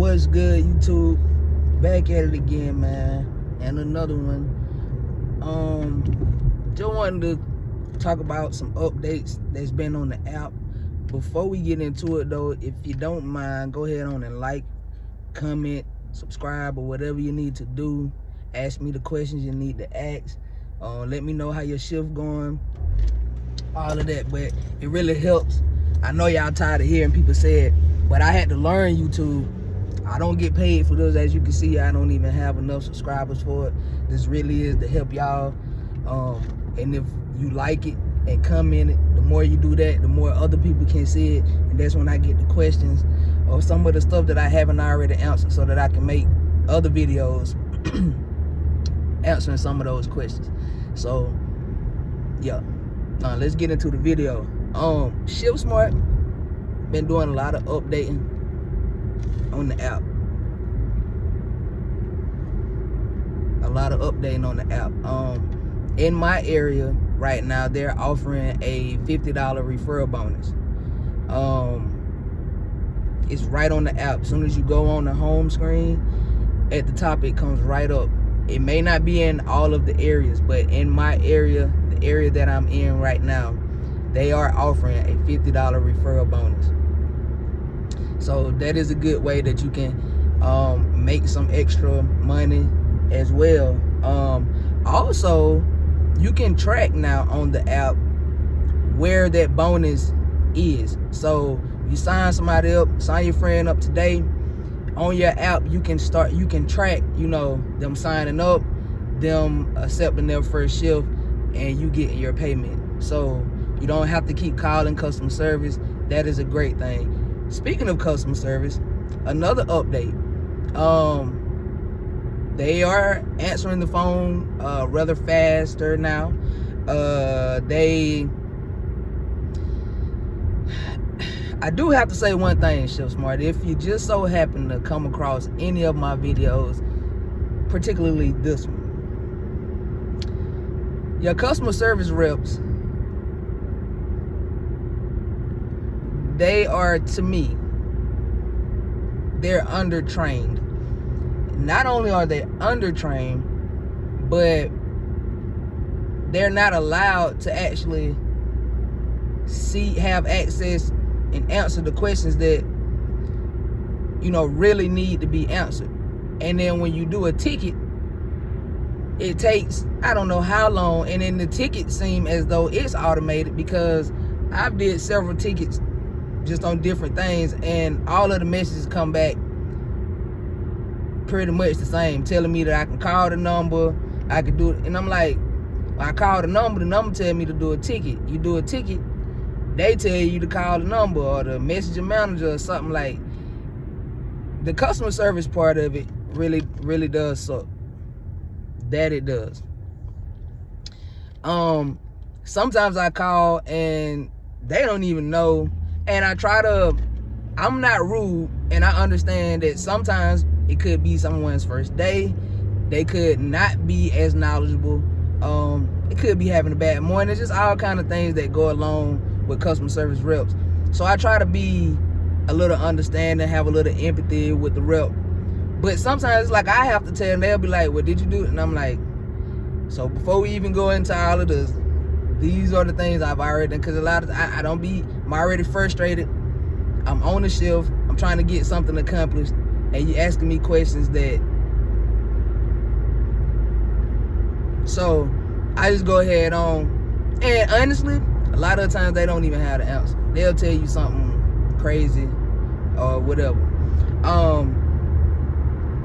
What's good, YouTube? Back at it again, man. And another one. Just wanted to talk about some updates that's been on the app. Before we get into it though, if you don't mind, go ahead on and like, comment, subscribe, or whatever you need to do. Ask me the questions you need to ask. Let me know how your shift going. All of that, but it really helps. I know y'all tired of hearing people say it, but I had to learn YouTube. I don't get paid for this. As you can see, I don't even have enough subscribers for it. This really is to help y'all. And if you like it and comment it, the more you do that, the more other people can see it. And that's when I get the questions or some of the stuff that I haven't already answered, so that I can make other videos answering some of those questions. So yeah, let's get into the video. Shiftsmart been doing a lot of updating on the app. A lot of updating on the app. In my area right now, they're offering a $50 referral bonus. It's right on the app. As soon as you go on the home screen, at the top it comes right up. It may not be in all of the areas, but in my area, the area that I'm in right now, they are offering a $50 referral bonus. So that is a good way that you can make some extra money as well. Also, you can track now on the app where that bonus is. So you sign somebody up, sign your friend up today, on your app you can track, you know, them signing up, them accepting their first shift, and you get your payment. So you don't have to keep calling customer service. That is a great thing. Speaking of customer service, another update. They are answering the phone rather faster now. I do have to say one thing, Shiftsmart. If you just so happen to come across any of my videos, particularly this one, your customer service reps, they are, to me, they're undertrained. Not only are they undertrained, but they're not allowed to actually have access and answer the questions that, you know, really need to be answered. And then when you do a ticket, it takes, I don't know how long, and then the tickets seem as though it's automated, because I've did several tickets just on different things, and all of the messages come back pretty much the same, telling me that I can call the number, I can do it. And I'm like, when I call the number tell me to do a ticket. You do a ticket, they tell you to call the number or the messenger manager or something. Like, the customer service part of it really does suck. That it does. Sometimes I call and they don't even know. And I'm not rude, and I understand that sometimes it could be someone's first day. They could not be as knowledgeable. It could be having a bad morning. It's just all kind of things that go along with customer service reps. So I try to be a little understanding, have a little empathy with the rep. But sometimes it's like I have to tell them. They'll be like, "Well, did you do it?" And I'm like, so before we even go into all of this, these are the things I've already done. Because a lot of I'm already frustrated. I'm on the shift. I'm trying to get something accomplished, and you asking me questions that. So I just go ahead on, and honestly, a lot of the times they don't even have the answer. They'll tell you something crazy or whatever.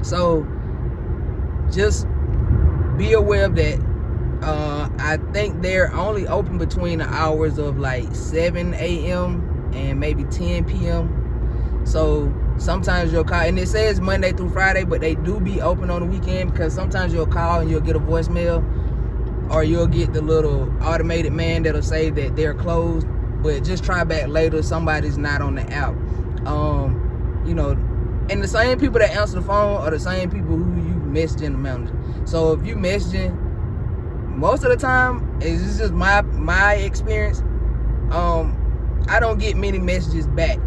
So just be aware of that. I think they're only open between the hours of like 7 a.m. and maybe 10 p.m. So sometimes you'll call, and it says Monday through Friday, but they do be open on the weekend, because sometimes you'll call and you'll get a voicemail, or you'll get the little automated man that'll say that they're closed, but just try back later. Somebody's not on the app. You know, and the same people that answer the phone are the same people who you messaging the manager. So if you messaging, most of the time, it's just my experience, I don't get many messages back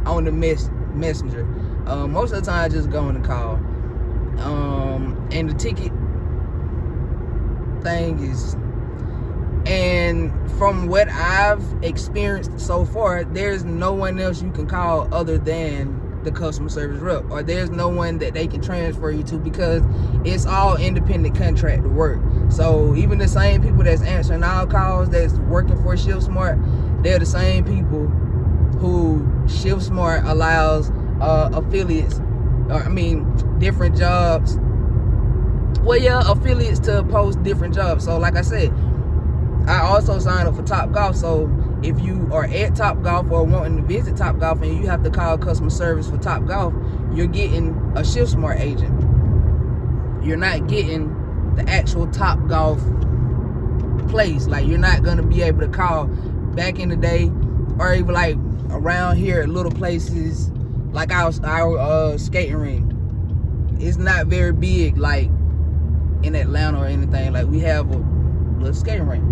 on the messenger. Most of the time I just go on the call. And the ticket thing is, and from what I've experienced so far, there's no one else you can call other than the customer service rep, or there's no one that they can transfer you to, because it's all independent contractor work. So even the same people that's answering our calls that's working for Shiftsmart, they're the same people who Shiftsmart allows affiliates, or different jobs. Well, yeah, affiliates to post different jobs. So like I said, I also signed up for Topgolf. So if you are at Topgolf or wanting to visit Topgolf and you have to call customer service for Topgolf, you're getting a Shiftsmart agent. You're not getting the actual Topgolf place. Like, you're not gonna be able to call back in the day, or even like around here at little places like our skating ring. It's not very big like in Atlanta or anything. Like, we have a little skating ring.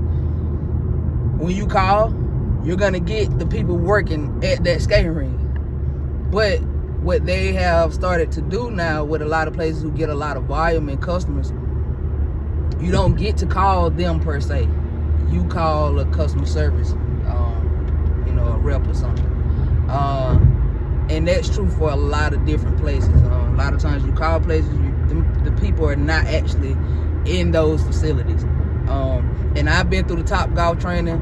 When you call, you're gonna get the people working at that skating ring. But what they have started to do now with a lot of places who get a lot of volume and customers, you don't get to call them per se. You call a customer service, a rep or something. And that's true for a lot of different places. A lot of times you call places, the people are not actually in those facilities. And I've been through the Topgolf training.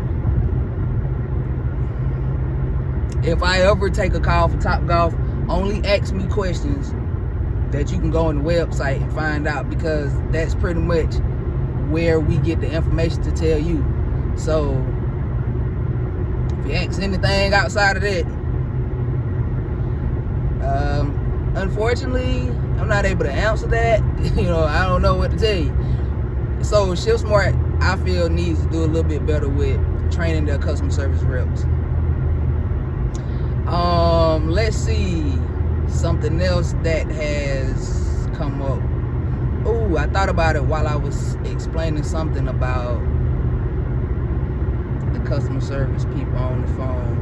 If I ever take a call for Topgolf, only ask me questions that you can go on the website and find out, because that's pretty much where we get the information to tell you. So if you ask anything outside of that, unfortunately, I'm not able to answer that. I don't know what to tell you. So Shiftsmart, I feel, needs to do a little bit better with training their customer service reps. Let's see, something else that has come up. Oh, I thought about it while I was explaining something about the customer service people on the phone.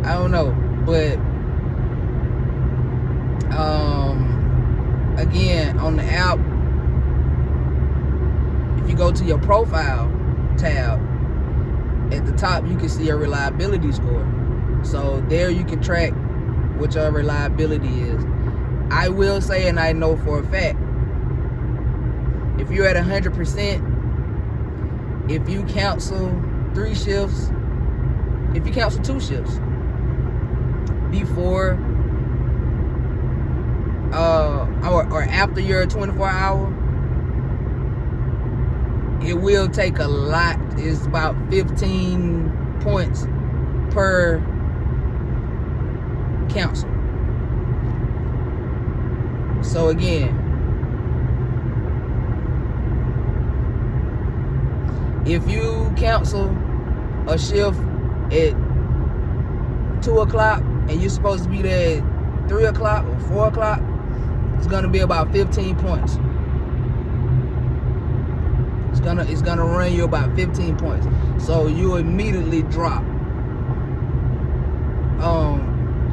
I don't know, but again, on the app, if you go to your profile tab, at the top you can see your reliability score. So there you can track what your reliability is. I will say, and I know for a fact, if you're at 100%, if you cancel 3 shifts, if you cancel 2 shifts before or after your 24-hour, it will take a lot. It's about 15 points per cancel. So again, if you cancel a shift at 2 o'clock and you're supposed to be there at 3 o'clock or 4 o'clock, it's gonna be about 15 points. It's gonna run you about 15 points. So you immediately drop.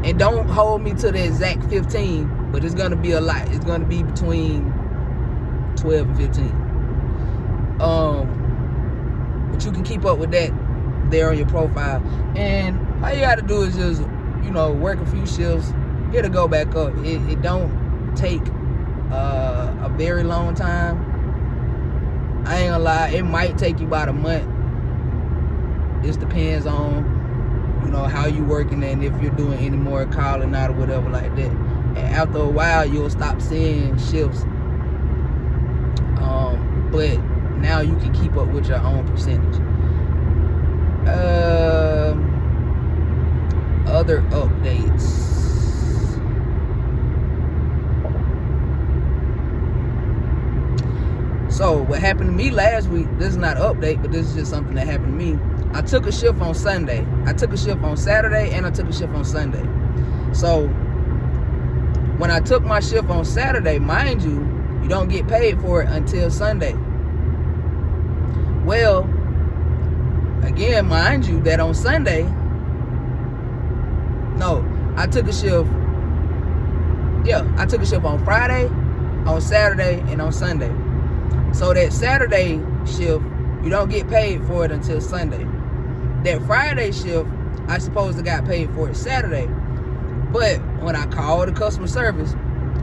And don't hold me to the exact 15, but it's gonna be a lot. It's gonna be between 12 and 15. But you can keep up with that there on your profile. And all you gotta do is just, work a few shifts. It'll go back up. It don't take a very long time. I ain't gonna lie, it might take you about a month. It depends on, how you working and if you're doing any more calling out or whatever like that. And after a while, you'll stop seeing shifts. But now you can keep up with your own percentage. Other updates. So what happened to me last week, this is not an update, but this is just something that happened to me. I took a shift on Sunday. I took a shift on Saturday, and I took a shift on Sunday. So when I took my shift on Saturday, mind you, you don't get paid for it until Sunday. Well, again, mind you, that on Sunday, no, I took a shift. Yeah, I took a shift on Friday, on Saturday, and on Sunday. So that Saturday shift, you don't get paid for it until Sunday. That Friday shift, I supposed to got paid for it Saturday. But when I called the customer service,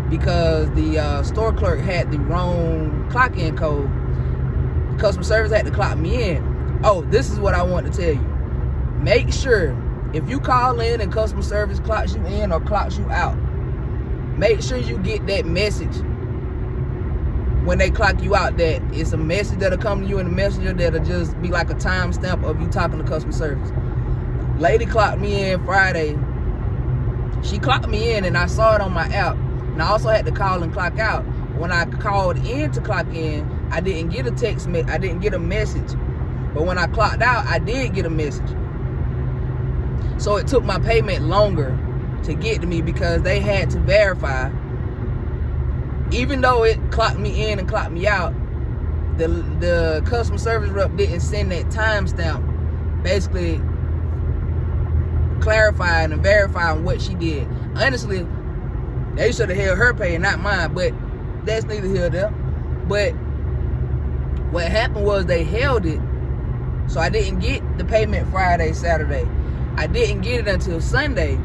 because the store clerk had the wrong clock-in code, the customer service had to clock me in. Oh, this is what I want to tell you. Make sure, if you call in and customer service clocks you in or clocks you out, make sure you get that message when they clock you out, that it's a message that'll come to you in the messenger that'll just be like a timestamp of you talking to customer service. Lady clocked me in Friday. She clocked me in and I saw it on my app. And I also had to call and clock out. When I called in to clock in, I didn't get a text, I didn't get a message. But when I clocked out, I did get a message. So it took my payment longer to get to me because they had to verify. Even though it clocked me in and clocked me out, the customer service rep didn't send that timestamp, basically clarifying and verifying what she did. Honestly, they should have held her pay and not mine, but that's neither here nor there. But what happened was they held it, so I didn't get the payment Friday, Saturday. I didn't get it until Sunday,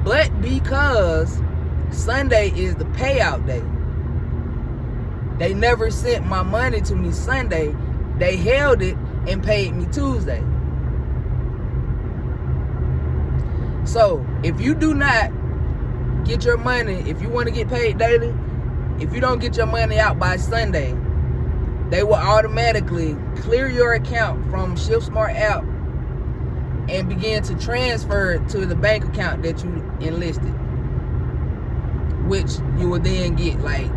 but because Sunday is the payout day, they never sent my money to me Sunday. They held it and paid me Tuesday. So if you do not get your money, if you want to get paid daily, if you don't get your money out by Sunday, they will automatically clear your account from Shiftsmart app and begin to transfer it to the bank account that you enlisted, which you will then get like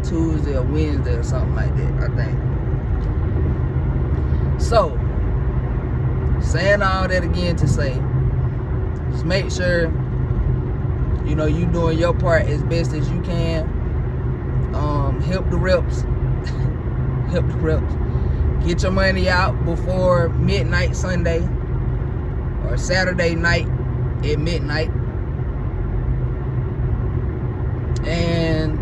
Tuesday or Wednesday or something like that, I think. So, saying all that again to say, just make sure, you know, you doing your part as best as you can. Help the reps. Help the reps. Get your money out before midnight Sunday or Saturday night at midnight. And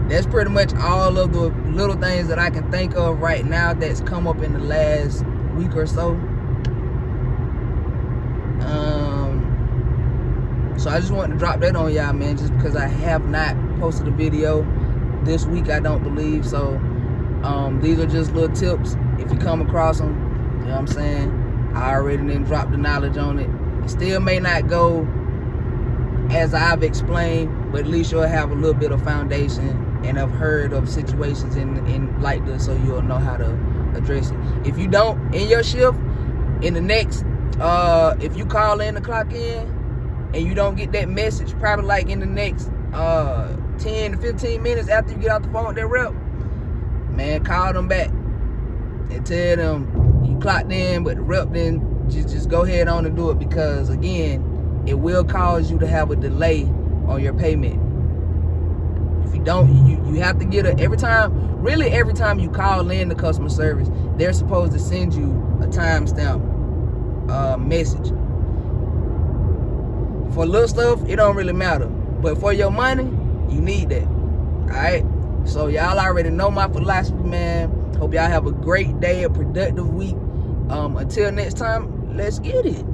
that's pretty much all of the little things that I can think of right now that's come up in the last week or so. So I just wanted to drop that on y'all, man, just because I have not posted a video this week, I don't believe. So these are just little tips. If you come across them, you know what I'm saying, I already didn't drop the knowledge on it. It still may not go as I've explained, but at least you'll have a little bit of foundation and have heard of situations in like this, so you'll know how to address it. If you don't, in your shift, in the next, if you call in to clock in and you don't get that message, probably like in the next 10 to 15 minutes after you get off the phone with that rep, man, call them back and tell them you clocked in, but the rep didn't. Just go ahead on and do it, because again, it will cause you to have a delay on your payment. If you don't, you have to get every time you call in the customer service, they're supposed to send you a timestamp message. For little stuff, it don't really matter, but for your money, you need that. Alright, so y'all already know my philosophy, man. Hope y'all have a great day, a productive week. Until next time, let's get it.